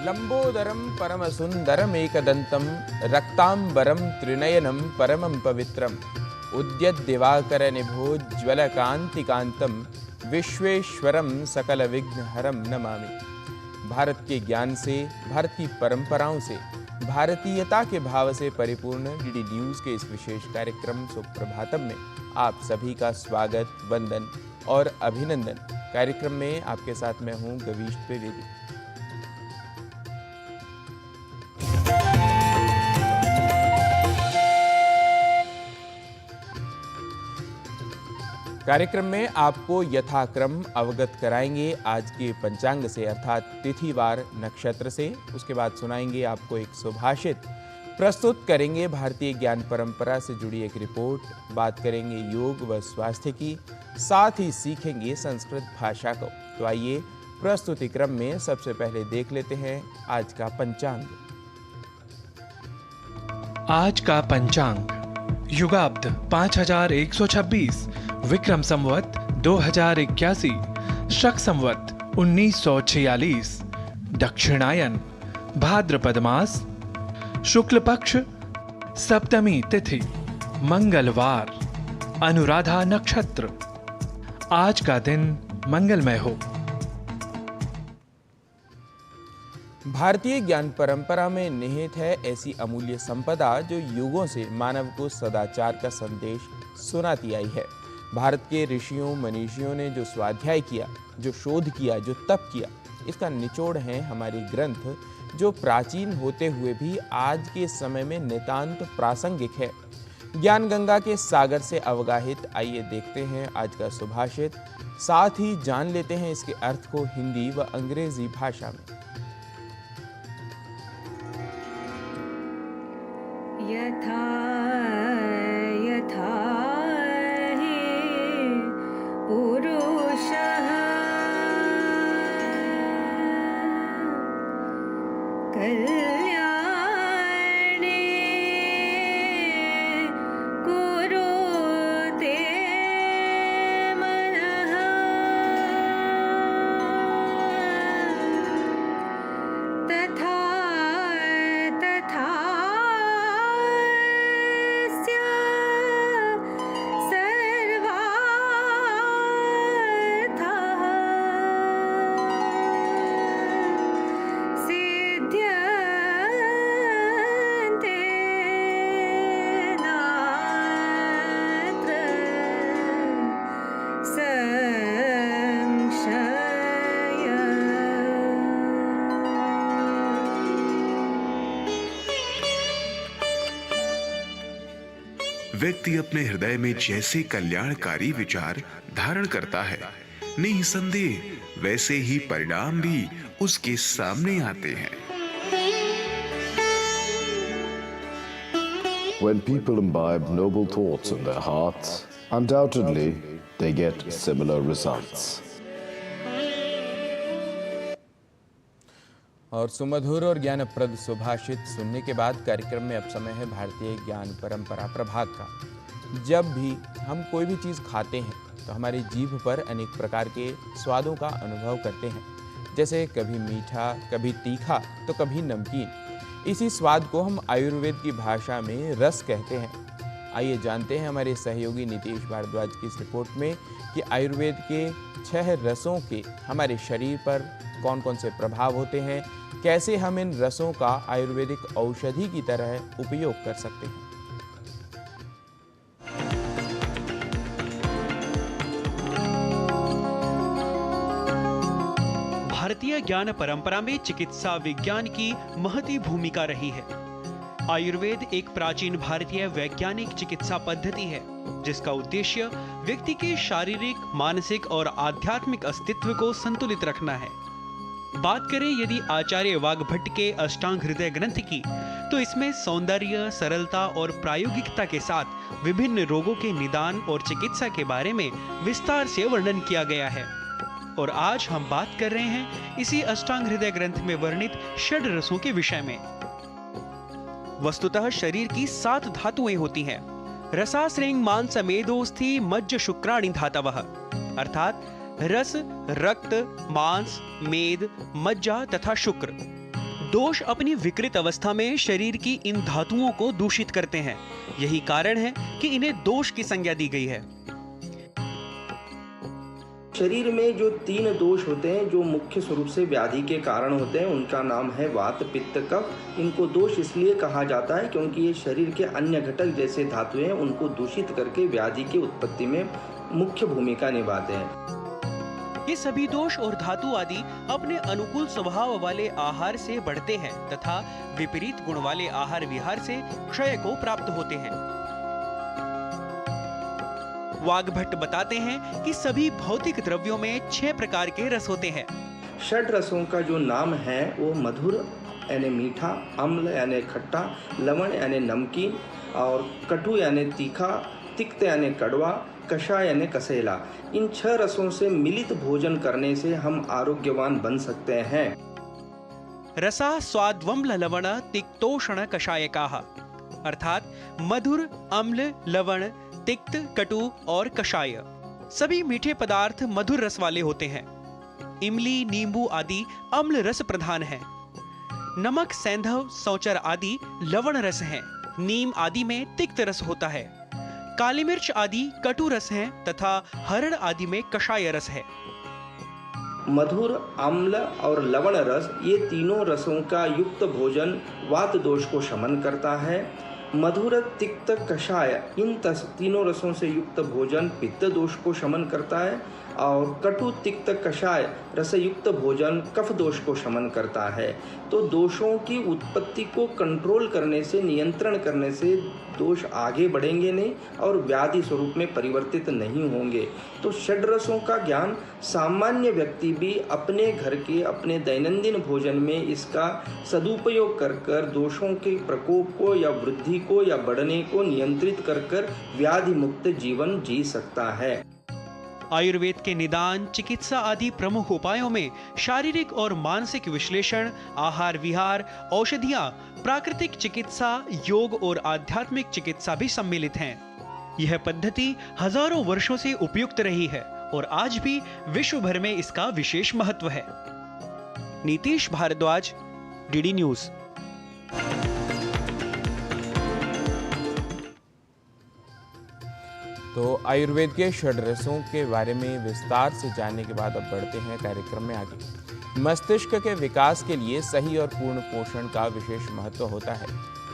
लंबोदरम परमसुंदरम एकदंतम रक्तांबरम त्रिनयनम परमं पवित्रम उद्यत दिवाकर निभोज्वल कांतिकांतम विश्वेश्वरम सकल विघ्नहरम नमामि। भारत के ज्ञान से, भारतीय परंपराओं से, भारतीयता के भाव से परिपूर्ण डीडी न्यूज के इस विशेष कार्यक्रम सुप्रभातम में आप सभी का स्वागत, वंदन और अभिनंदन। कार्यक्रम में आपके साथ मैं हूं गवीश द्विवेदी। कार्यक्रम में आपको यथाक्रम अवगत कराएंगे आज के पंचांग से, अर्थात तिथिवार नक्षत्र से। उसके बाद सुनाएंगे आपको एक सुभाषित, प्रस्तुत करेंगे भारतीय ज्ञान परंपरा से जुड़ी एक रिपोर्ट, बात करेंगे योग व स्वास्थ्य की, साथ ही सीखेंगे संस्कृत भाषा को। तो आइए प्रस्तुति क्रम में सबसे पहले देख लेते हैं आज का पंचांग। आज का पंचांग युगाब्द 5126, विक्रम संवत 2081, शक संवत 1946, दक्षिणायन, भाद्रपद मास, शुक्ल पक्ष, सप्तमी तिथि, मंगलवार, अनुराधा नक्षत्र। आज का दिन मंगलमय हो। भारतीय ज्ञान परंपरा में निहित है ऐसी अमूल्य संपदा जो युगों से मानव को सदाचार का संदेश सुनाती आई है। भारत के ऋषियों मनीषियों ने जो स्वाध्याय किया, जो शोध किया, जो तप किया, इसका निचोड़ है हमारे ग्रंथ, जो प्राचीन होते हुए भी आज के समय में नितांत प्रासंगिक है। ज्ञान गंगा के सागर से अवगाहित आइए देखते हैं आज का सुभाषित, साथ ही जान लेते हैं इसके अर्थ को हिंदी व अंग्रेजी भाषा में। यथा यथा हि पुरुषः कल्याणे कुरुते मनः तथा व्यक्ति अपने हृदय में जैसे कल्याणकारी विचार धारण करता है, निसंदेह वैसे ही परिणाम भी उसके सामने आते हैं। When people imbibe noble thoughts in their hearts, undoubtedly they get similar results. और सुमधुर और ज्ञानप्रद सुभाषित सुनने के बाद कार्यक्रम में अब समय है भारतीय ज्ञान परंपरा प्रभाग का। जब भी हम कोई भी चीज़ खाते हैं तो हमारी जीभ पर अनेक प्रकार के स्वादों का अनुभव करते हैं, जैसे कभी मीठा, कभी तीखा, तो कभी नमकीन। इसी स्वाद को हम आयुर्वेद की भाषा में रस कहते हैं। आइए जानते हैं हमारे सहयोगी नीतीश भारद्वाज की इस रिपोर्ट में कि आयुर्वेद के 6 रसों के हमारे शरीर पर कौन कौन से प्रभाव होते हैं, कैसे हम इन रसों का आयुर्वेदिक औषधि की तरह उपयोग कर सकते हैं। भारतीय ज्ञान परंपरा में चिकित्सा विज्ञान की महती भूमिका रही है। आयुर्वेद एक प्राचीन भारतीय वैज्ञानिक चिकित्सा पद्धति है जिसका उद्देश्य व्यक्ति के शारीरिक, मानसिक और आध्यात्मिक अस्तित्व को संतुलित रखना है। बात करें यदि आचार्य वाग्भट्ट के अष्टांग हृदय ग्रंथ की, तो इसमें सौंदर्य, सरलता और प्रायोगिकता के साथ विभिन्न रोगों के निदान और चिकित्सा के बारे में विस्तार से वर्णन किया गया है। और आज हम बात कर रहे हैं इसी अष्टांग हृदय ग्रंथ में वर्णित षड रसों के विषय में। वस्तुतः शरीर की 7 धातुएं होती हैं। रसाश्रेंग मांस मेदोस्थि मज्ज शुक्राणि धातवः, अर्थात रस, रक्त, मांस, मेद, मज्जा तथा शुक्र। दोष अपनी विकृत अवस्था में शरीर की इन धातुओं को दूषित करते हैं। यही कारण है कि इन्हें दोष की संज्ञा दी गई है। शरीर में जो 3 दोष होते हैं जो मुख्य स्वरूप से व्याधि के कारण होते हैं, उनका नाम है वात, पित्त, कफ। इनको दोष इसलिए कहा जाता है क्योंकि ये शरीर के अन्य घटक जैसे धातुएं हैं उनको दूषित करके व्याधि की उत्पत्ति में मुख्य भूमिका निभाते हैं। ये सभी दोष और धातु आदि अपने अनुकूल स्वभाव वाले आहार से बढ़ते हैं तथा विपरीत गुण वाले आहार विहार से क्षय को प्राप्त होते हैं। वाग्भट्ट बताते हैं कि सभी भौतिक द्रव्यों में 6 प्रकार के रस होते हैं। षड रसों का जो नाम है वो मधुर यानी मीठा, अम्ल यानी खट्टा, लवण यानी नमकीन और कटु यानी तीखा, तिक्त यानी कड़वा, कषाय यानी कसेला। इन 6 रसों से मिलित भोजन करने से हम आरोग्यवान बन सकते हैं। रसा स्वाद्वम्ल लवण तिक्तोषण कषायकाः अर्थात मधुर, अम्ल, लवण, तिक्त, कटु और कषाय सभी मीठे पदार्थ मधुर रस वाले होते हैं। इमली, नींबू आदि अम्ल रस प्रधान हैं। नमक, सैंधव, सौचर आदि लवण रस हैं। नीम आदि में तिक्त रस होता है। काली मिर्च आदि कटु रस हैं तथा हरड़ आदि में कषाय रस है। मधुर, अम्ल और लवण रस ये तीनों रसों का युक्त भोजन वात दोष को शमन करता है। मधुर, तिक्त, कषाय इन तीनों रसों से युक्त भोजन पित्त दोष को शमन करता है और कटु, तिक्त, कषाय रस युक्त भोजन कफ दोष को शमन करता है। तो दोषों की उत्पत्ति को कंट्रोल करने से, नियंत्रण करने से दोष आगे बढ़ेंगे नहीं और व्याधि स्वरूप में परिवर्तित नहीं होंगे। तो षड रसों का ज्ञान सामान्य व्यक्ति भी अपने घर के, अपने दैनंदिन भोजन में इसका सदुपयोग कर दोषों के प्रकोप को या वृद्धि को या बढ़ने को नियंत्रित कर व्याधि मुक्त जीवन जी सकता है। आयुर्वेद के निदान, चिकित्सा आदि प्रमुख उपायों में शारीरिक और मानसिक विश्लेषण, आहार विहार, औषधियां, प्राकृतिक चिकित्सा, योग और आध्यात्मिक चिकित्सा भी सम्मिलित हैं। यह पद्धति हजारों वर्षों से उपयुक्त रही है और आज भी विश्व भर में इसका विशेष महत्व है। Nitish Bharadwaj, DD news. तो आयुर्वेद के षड्रसों के बारे में विस्तार से जानने के बाद अब बढ़ते हैं कार्यक्रम में आगे। मस्तिष्क के विकास के लिए सही और पूर्ण पोषण का विशेष महत्व होता है।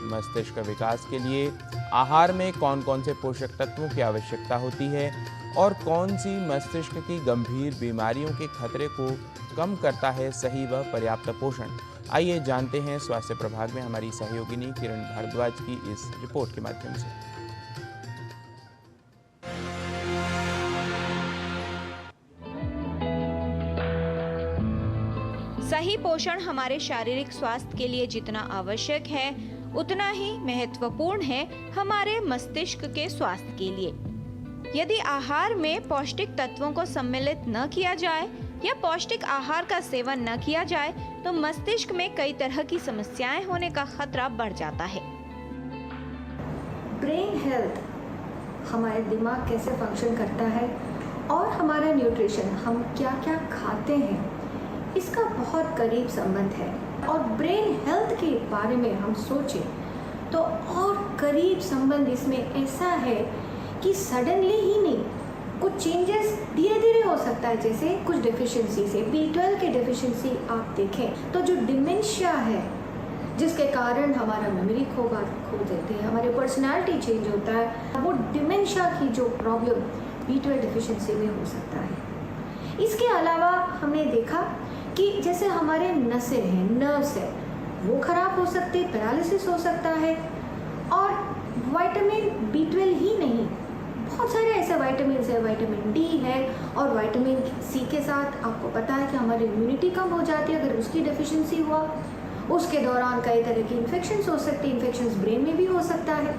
मस्तिष्क विकास के लिए आहार में कौन कौन से पोषक तत्वों की आवश्यकता होती है और कौन सी मस्तिष्क की गंभीर बीमारियों के खतरे को कम करता है सही व पर्याप्त पोषण। आइए जानते हैं स्वास्थ्य प्रभाग में हमारी सहयोगिनी किरण भारद्वाज की इस रिपोर्ट के माध्यम से। सही पोषण हमारे शारीरिक स्वास्थ्य के लिए जितना आवश्यक है उतना ही महत्वपूर्ण है हमारे मस्तिष्क के स्वास्थ्य के लिए। यदि आहार में पौष्टिक तत्वों को सम्मिलित न किया जाए या पौष्टिक आहार का सेवन न किया जाए तो मस्तिष्क में कई तरह की समस्याएं होने का खतरा बढ़ जाता है। ब्रेन हेल्थ, हमारे दिमाग कैसे फंक्शन करता है और हमारा न्यूट्रिशन, हम क्या क्या खाते हैं, इसका बहुत करीब संबंध है। और ब्रेन हेल्थ के बारे में हम सोचें तो और करीब संबंध इसमें ऐसा है कि सडनली ही नहीं, कुछ चेंजेस धीरे धीरे हो सकता है। जैसे कुछ डेफिशिएंसी से, B12 के डेफिशिएंसी आप देखें तो जो डिमेंशिया है जिसके कारण हमारा मेमोरी खो देते हैं, हमारे पर्सनालिटी चेंज होता है, वो डिमेंशिया की जो प्रॉब्लम B12 डेफिशिएंसी में हो सकता है। इसके अलावा हमने देखा कि जैसे हमारे नसें हैं, नर्व्स है, वो खराब हो सकते, पैरालिसिस हो सकता है। और विटामिन B12 ही नहीं, बहुत सारे ऐसे विटामिन है, विटामिन D है और विटामिन C के साथ आपको पता है कि हमारी इम्यूनिटी कम हो जाती है अगर उसकी डेफिशिएंसी हुआ। उसके दौरान कई तरह की इन्फेक्शंस हो सकती है, इन्फेक्शंस ब्रेन में भी हो सकता है।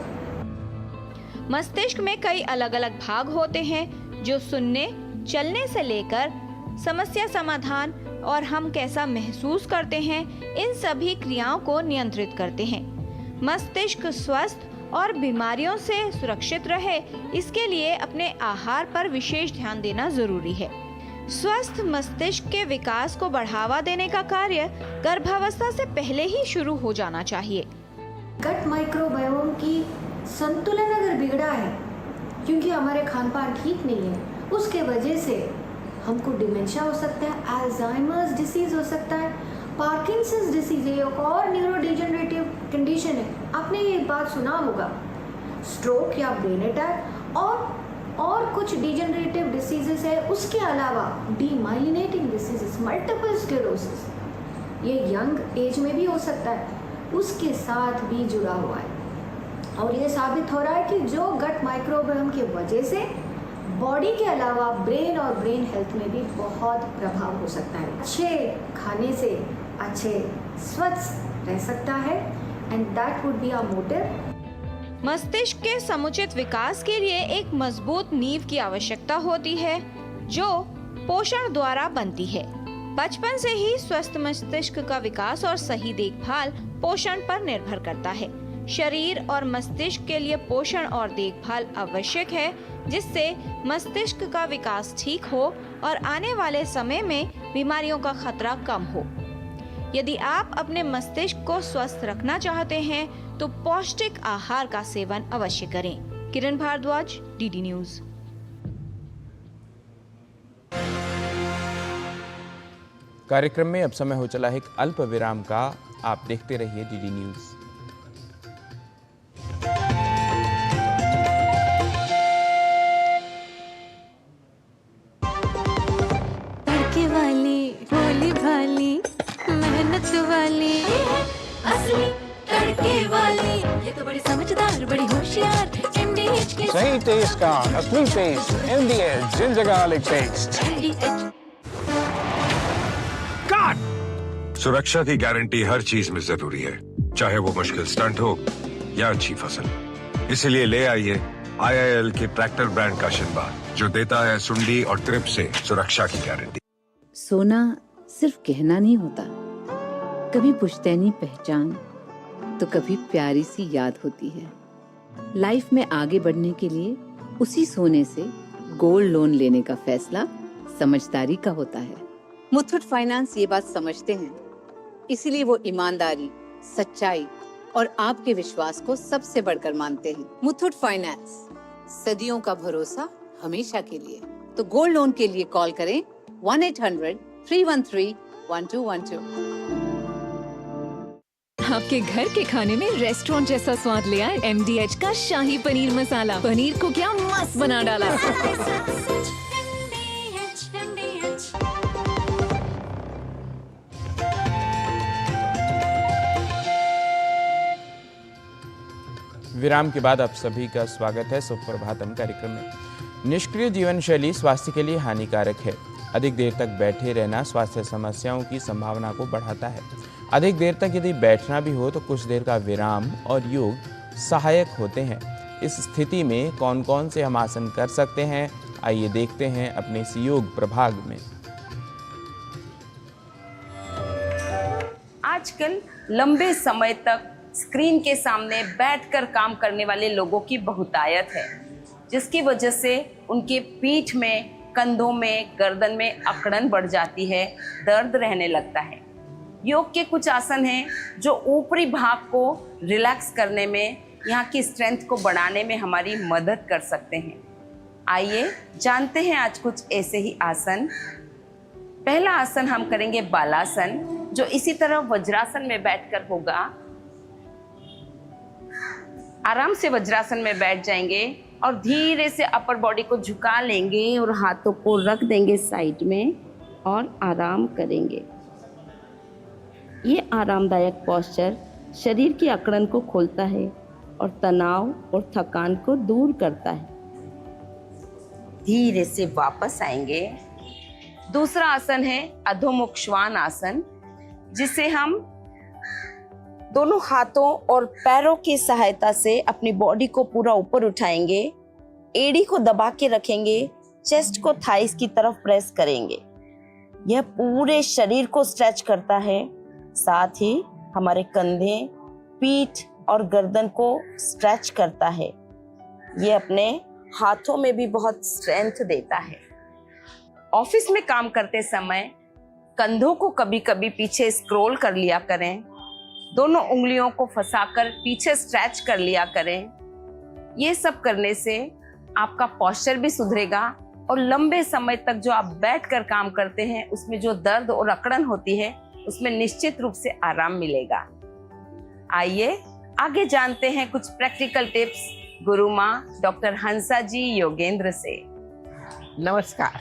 मस्तिष्क में कई अलग अलग भाग होते हैं जो सुनने, चलने से लेकर समस्या समाधान और हम कैसा महसूस करते हैं, इन सभी क्रियाओं को नियंत्रित करते हैं। मस्तिष्क स्वस्थ और बीमारियों से सुरक्षित रहे, इसके लिए अपने आहार पर विशेष ध्यान देना जरूरी है। स्वस्थ मस्तिष्क के विकास को बढ़ावा देने का कार्य गर्भावस्था से पहले ही शुरू हो जाना चाहिए। गट माइक्रोबायोम की संतुलन अगर बिगड़ा है, क्योंकि हमारे खान पान ठीक नहीं है, उसके वजह से हमको डिमेंशिया हो सकता है, अल्जाइमर्स डिसीज हो सकता है, पार्किंसंस डिसीज है, एक और न्यूरोडिजेनरेटिव कंडीशन है, आपने ये बात सुना होगा, स्ट्रोक या ब्रेन अटैक और कुछ डिजेनरेटिव डिसीजेस है। उसके अलावा डीमाइलिनेटिंग डिसीजेस, मल्टीपल स्क्लेरोसिस, ये यंग एज में भी हो सकता है, उसके साथ भी जुड़ा हुआ है। और ये साबित हो रहा है कि जो गट माइक्रोबायोम की वजह से बॉडी के अलावा ब्रेन और ब्रेन हेल्थ में भी बहुत प्रभाव हो सकता है। अच्छे खाने से अच्छे स्वस्थ रह सकता है, and that would be our motive. मस्तिष्क के समुचित विकास के लिए एक मजबूत नींव की आवश्यकता होती है, जो पोषण द्वारा बनती है। बचपन से ही स्वस्थ मस्तिष्क का विकास और सही देखभाल पोषण पर निर्भर करता है। शरीर और मस्तिष्क के लिए पोषण और देखभाल आवश्यक है, जिससे मस्तिष्क का विकास ठीक हो और आने वाले समय में बीमारियों का खतरा कम हो। यदि आप अपने मस्तिष्क को स्वस्थ रखना चाहते हैं तो पौष्टिक आहार का सेवन अवश्य करें। किरण भारद्वाज, डीडी न्यूज। कार्यक्रम में अब समय हो चला है एक अल्प विराम का। आप देखते रहिए डीडी न्यूज। तड़के वाली, भोली भाली, मेहनत वाली, असली तड़के वाली, ये तो बड़ी समझदार, बड़ी होशियार, MDH की सही टेस्ट का असली test, MDH ginger garlic paste. सुरक्षा की गारंटी हर चीज में जरूरी है, चाहे वो मुश्किल स्टंट हो या अच्छी फसल। इसीलिए ले आइए IIL के ट्रैक्टर ब्रांड का शिनबा, जो देता है सुंडी और ट्रिप से सुरक्षा की गारंटी। सोना सिर्फ गहना नहीं होता, कभी पुश्तैनी पहचान तो कभी प्यारी सी याद होती है। लाइफ में आगे बढ़ने के लिए उसी सोने से गोल्ड लोन लेने का फैसला समझदारी का होता है। मुथूट फाइनेंस ये बात समझते हैं, इसीलिए वो ईमानदारी, सच्चाई और आपके विश्वास को सबसे बढ़कर मानते हैं। मुथूट फाइनेंस, सदियों का भरोसा हमेशा के लिए। तो गोल्ड लोन के लिए कॉल करें 1-800-313-1212। आपके घर के खाने में रेस्टोरेंट जैसा स्वाद ले आए MDH का शाही पनीर मसाला। पनीर को क्या मस्त बना डाला। विराम के बाद आप सभी का स्वागत है सुप्रभातम कार्यक्रम में। निष्क्रिय जीवन शैली स्वास्थ्य के लिए हानिकारक है। अधिक देर तक बैठे रहना स्वास्थ्य समस्याओं की संभावना को बढ़ाता है। अधिक देर तक यदि बैठना भी हो तो कुछ देर का विराम और योग सहायक होते हैं। इस स्थिति में कौन कौन से हम आसन कर सकते हैं, आइए देखते हैं अपने इस योग प्रभाग में। आजकल लंबे समय तक स्क्रीन के सामने बैठकर काम करने वाले लोगों की बहुतायत है, जिसकी वजह से उनके पीठ में, कंधों में, गर्दन में अकड़न बढ़ जाती है, दर्द रहने लगता है। योग के कुछ आसन हैं जो ऊपरी भाग को रिलैक्स करने में, यहाँ की स्ट्रेंथ को बढ़ाने में हमारी मदद कर सकते हैं। आइए जानते हैं आज कुछ ऐसे ही आसन। पहला आसन हम करेंगे बालासन, जो इसी तरह वज्रासन में बैठकर होगा। आराम से वज्रासन में बैठ जाएंगे और धीरे से अपर बॉडी को झुका लेंगे और हाथों को रख देंगे साइड में और आराम करेंगे। ये आरामदायक पोस्चर शरीर की अकड़न को खोलता है और तनाव और थकान को दूर करता है। धीरे से वापस आएंगे। दूसरा आसन है अधोमुख श्वान आसन, जिसे हम दोनों हाथों और पैरों की सहायता से अपनी बॉडी को पूरा ऊपर उठाएंगे, एड़ी को दबा के रखेंगे, चेस्ट को थाइस की तरफ प्रेस करेंगे। यह पूरे शरीर को स्ट्रेच करता है, साथ ही हमारे कंधे, पीठ और गर्दन को स्ट्रेच करता है। यह अपने हाथों में भी बहुत स्ट्रेंथ देता है। ऑफिस में काम करते समय कंधों को कभी कभी पीछे स्क्रॉल कर लिया करें, दोनों उंगलियों को फंसाकर पीछे स्ट्रेच कर लिया करें। ये सब करने से आपका पोस्चर भी सुधरेगा और लंबे समय तक जो आप बैठकर काम करते हैं उसमें जो दर्द और अकड़न होती है उसमें निश्चित रूप से आराम मिलेगा। आइए आगे जानते हैं कुछ प्रैक्टिकल टिप्स गुरु माँ डॉक्टर हंसा जी योगेंद्र से। नमस्कार।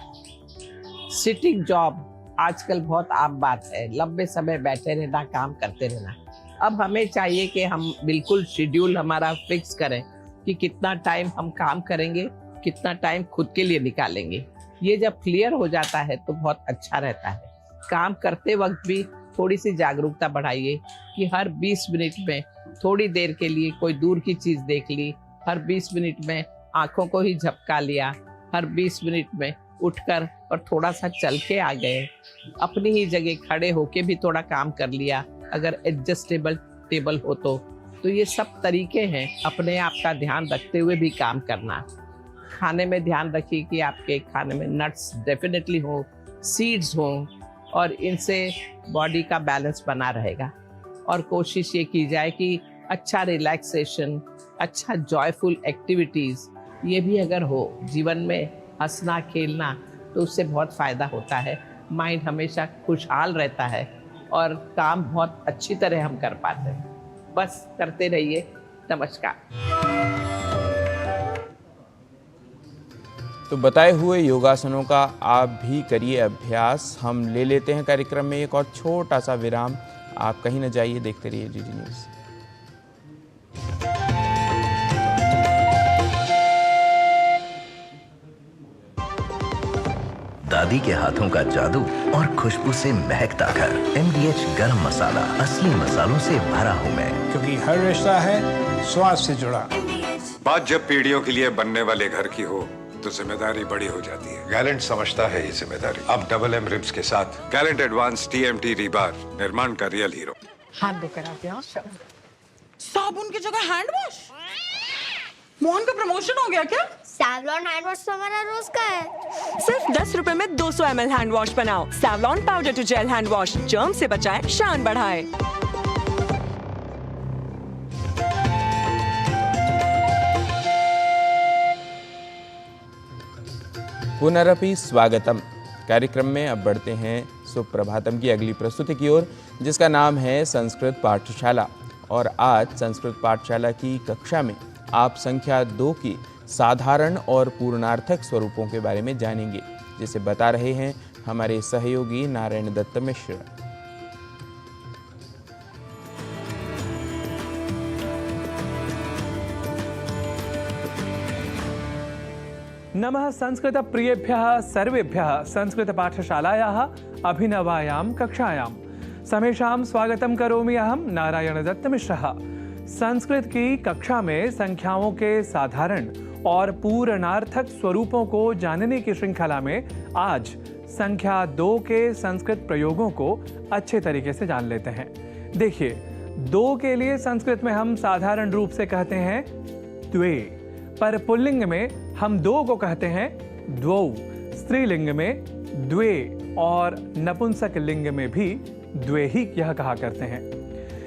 सिटिंग जॉब आजकल बहुत आम बात है, लंबे समय बैठे रहना, काम करते रहना। अब हमें चाहिए कि हम बिल्कुल शेड्यूल हमारा फिक्स करें कि कितना टाइम हम काम करेंगे, कितना टाइम खुद के लिए निकालेंगे। ये जब क्लियर हो जाता है तो बहुत अच्छा रहता है। काम करते वक्त भी थोड़ी सी जागरूकता बढ़ाइए कि हर 20 मिनट में थोड़ी देर के लिए कोई दूर की चीज़ देख ली, हर 20 मिनट में आंखों को ही झपका लिया, हर 20 मिनट में उठकर और थोड़ा सा चल के आ गए, अपनी ही जगह खड़े होके भी थोड़ा काम कर लिया अगर एडजस्टेबल टेबल हो तो ये सब तरीके हैं अपने आप का ध्यान रखते हुए भी काम करना। खाने में ध्यान रखिए कि आपके खाने में नट्स डेफिनेटली हो, सीड्स हो, और इनसे बॉडी का बैलेंस बना रहेगा। और कोशिश ये की जाए कि अच्छा रिलैक्सेशन, अच्छा जॉयफुल एक्टिविटीज़ ये भी अगर हो जीवन में, हंसना खेलना, तो उससे बहुत फ़ायदा होता है। माइंड हमेशा खुशहाल रहता है और काम बहुत अच्छी तरह हम कर पाते हैं। बस करते रहिए। नमस्कार। तो बताए हुए योगासनों का आप भी करिए अभ्यास। हम ले लेते हैं कार्यक्रम में एक और छोटा सा विराम। आप कहीं न जाइए, देखते रहिए जीजी न्यूज़। दादी के हाथों का जादू और खुशबू से महकता घर। MDH गरम मसाला, असली मसालों से भरा हूँ मैं, क्योंकि हर रिश्ता है स्वाद से जुड़ा। बात जब पीढ़ियों के लिए बनने वाले घर की हो तो जिम्मेदारी बड़ी हो जाती है। गैलेंट समझता है ये जिम्मेदारी। अब डबल M रिब्स के साथ गैलेंट एडवांस TMT रीबार, निर्माण का रियल हीरो। हाथ धोकर आते हैं। साबुन की जगह हैंड वॉश। मोहन का प्रमोशन हो गया क्या? सैवलॉन हैंड वॉश तो हमारा रोज का है। सिर्फ 10 रुपए में 200 ml हैंड वॉश बनाओ। Savlon powder to gel hand wash, germ से बचाए, शान बढ़ाए। पुनरपि स्वागतम। कार्यक्रम में अब बढ़ते हैं सुप्रभातम की अगली प्रस्तुति की ओर, जिसका नाम है संस्कृत पाठशाला। और आज संस्कृत पाठशाला की कक्षा में आप संख्या 2 की साधारण और पूर्णार्थक स्वरूपों के बारे में जानेंगे, जिसे बता रहे हैं हमारे सहयोगी नारायण दत्त मिश्र। नमः संस्कृत प्रियेभ्यः सर्वेभ्यः संस्कृत पाठशालायाः अभिनवायां कक्षायां समेषां स्वागतं करोमि अहं नारायण दत्त मिश्रः। संस्कृत की कक्षा में संख्याओं के साधारण और पूर्णार्थक स्वरूपों को जानने की श्रृंखला में आज संख्या 2 के संस्कृत प्रयोगों को अच्छे तरीके से जान लेते हैं। देखिए, 2 के लिए संस्कृत में हम साधारण रूप से कहते हैं द्वे, पर पुल्लिंग में हम 2 को कहते हैं द्वौ, स्त्रीलिंग में द्वे और नपुंसक लिंग में भी द्वे ही यह कहा करते हैं।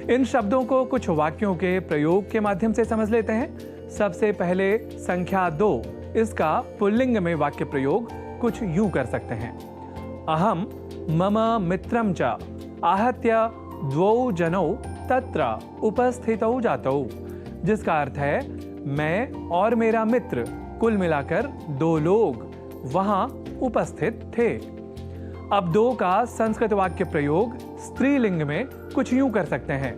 इन शब्दों को कुछ वाक्यों के प्रयोग के माध्यम से समझ लेते हैं। सबसे पहले संख्या 2, इसका पुल्लिंग में वाक्य प्रयोग कुछ यूं कर सकते हैं। अहम मम मित्रम च आहत्य द्वौ जनौ तत्र उपस्थितौ जातौ, जिसका अर्थ है मैं और मेरा मित्र कुल मिलाकर 2 लोग वहां उपस्थित थे। अब 2 का संस्कृत वाक्य प्रयोग स्त्रीलिंग में कुछ यूं कर सकते हैं।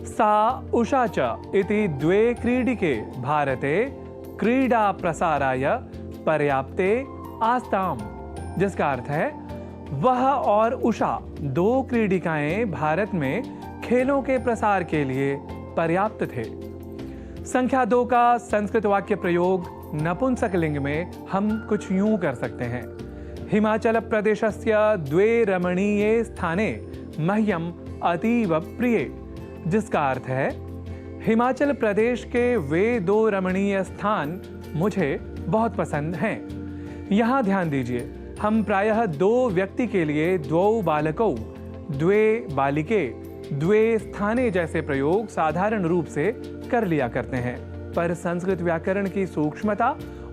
सा उषा च इति द्वे क्रीडिके भारते क्रीडा प्रसाराय पर्याप्ते आस्ताम, जिसका अर्थ है वह और उषा 2 क्रीडिकाएं भारत में खेलों के प्रसार के लिए पर्याप्त थे। संख्या 2 का संस्कृत वाक्य प्रयोग नपुंसक लिंग में हम कुछ यूं कर सकते हैं। हिमाचल प्रदेशस्य द्वे रमणीये स्थाने मह्यम अतीव प्रिये, जिसका अर्थ है हिमाचल प्रदेश के वे 2 रमणीय स्थान मुझे बहुत पसंद हैं। यहाँ ध्यान दीजिए, हम प्रायः दो व्यक्ति के लिए द्वौ बालकौ, द्वे बालिके, द्वे स्थाने जैसे प्रयोग साधारण रूप से कर लिया करते हैं, पर संस्कृत व्याकरण की सूक्ष्मता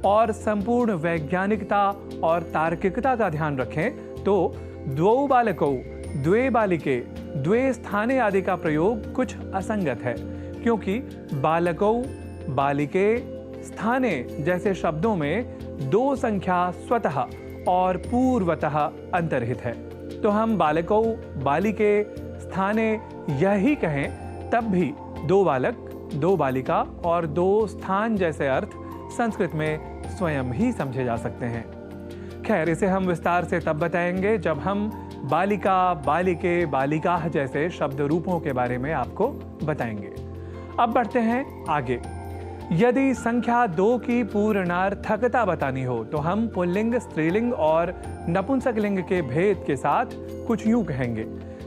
और संपूर्ण वैज्ञानिकता और तार्किकता का ध्यान रखें तो द्वौ बालकौ, द्वे बालिके, द्वे स्थाने आदि का प्रयोग कुछ असंगत है, क्योंकि बालकौ, बालिके, स्थाने जैसे शब्दों में दो संख्या स्वतः और पूर्वतः अंतर्हित है। तो हम बालकौ, बालिके, स्थाने यही कहें तब भी दो बालक, दो बालिका और दो स्थान जैसे अर्थ संस्कृत में स्वयं ही समझे जा सकते हैं। खैर, इसे हम विस्तार से तब बताएंगे जब हम बालिका, बालिके, बालिकाः जैसे शब्द रूपों के बारे में आपको बताएंगे। अब बढ़ते हैं आगे। यदि संख्या 2 की पूर्णार्थकता बतानी हो तो हम पुल्लिंग, स्त्रीलिंग और नपुंसक लिंग के भेद के साथ कुछ यूं कहेंगे।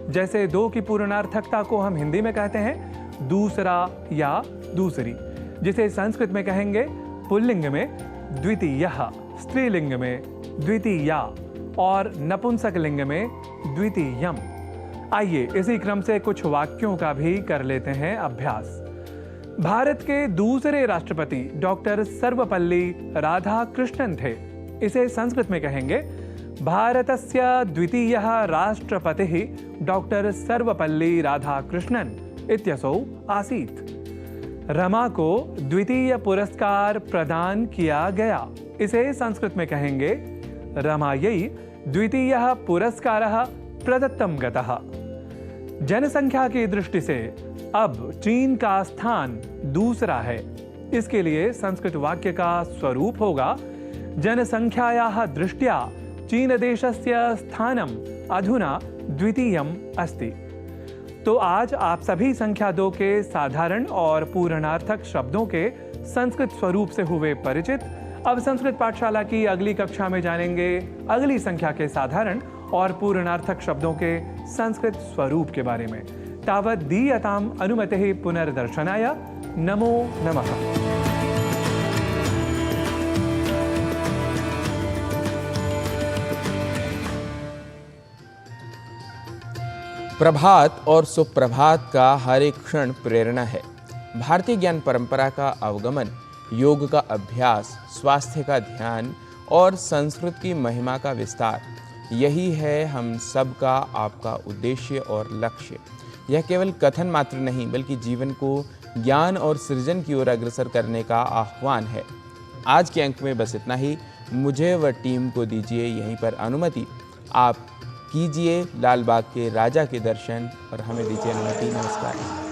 जैसे 2 की पूर्णार्थकता को हम हिंदी में कहते हैं दूसरा या दूसरी, जिसे संस्कृत में कहेंगे पुल्लिंग में द्वितीयः, स्त्रीलिंग में द्वितीया और नपुंसक लिंग में द्वितीयम्। आइए इसी क्रम से कुछ वाक्यों का भी कर लेते हैं अभ्यास। भारत के दूसरे राष्ट्रपति डॉक्टर सर्वपल्ली राधाकृष्णन थे। इसे संस्कृत में कहेंगे भारतस्य द्वितीयः राष्ट्रपतिः डॉक्टर सर्वपल्ली राधाकृष्णन इत्यसौ आसीत्। रमा को द्वितीय पुरस्कार प्रदान किया गया। इसे संस्कृत में कहेंगे रमायै द्वितीयः पुरस्कारः प्रदत्तं गतः। जनसंख्या की दृष्टि से अब चीन का स्थान दूसरा है। इसके लिए संस्कृत वाक्य का स्वरूप होगा जनसंख्यायाः दृष्ट्या चीन देशस्य स्थानम अधुना द्वितीयम् अस्ति। तो आज आप सभी संख्या 2 के साधारण और पूर्णार्थक शब्दों के संस्कृत स्वरूप से हुए परिचित। अब संस्कृत पाठशाला की अगली कक्षा में जानेंगे अगली संख्या के साधारण और पूर्णार्थक शब्दों के संस्कृत स्वरूप के बारे में। तावत् दीयताम् अनुमतिः पुनर्दर्शनाय। नमो नमः। प्रभात और सुप्रभात का हर एक क्षण प्रेरणा है। भारतीय ज्ञान परंपरा का अवगमन, योग का अभ्यास, स्वास्थ्य का ध्यान और संस्कृत की महिमा का विस्तार, यही है हम सब का आपका उद्देश्य और लक्ष्य। यह केवल कथन मात्र नहीं बल्कि जीवन को ज्ञान और सृजन की ओर अग्रसर करने का आह्वान है। आज के अंक में बस इतना ही। मुझे व टीम को दीजिए यहीं पर अनुमति। आप कीजिए लाल बाग के राजा के दर्शन और हमें दीजिए अनुमति। नमस्कार।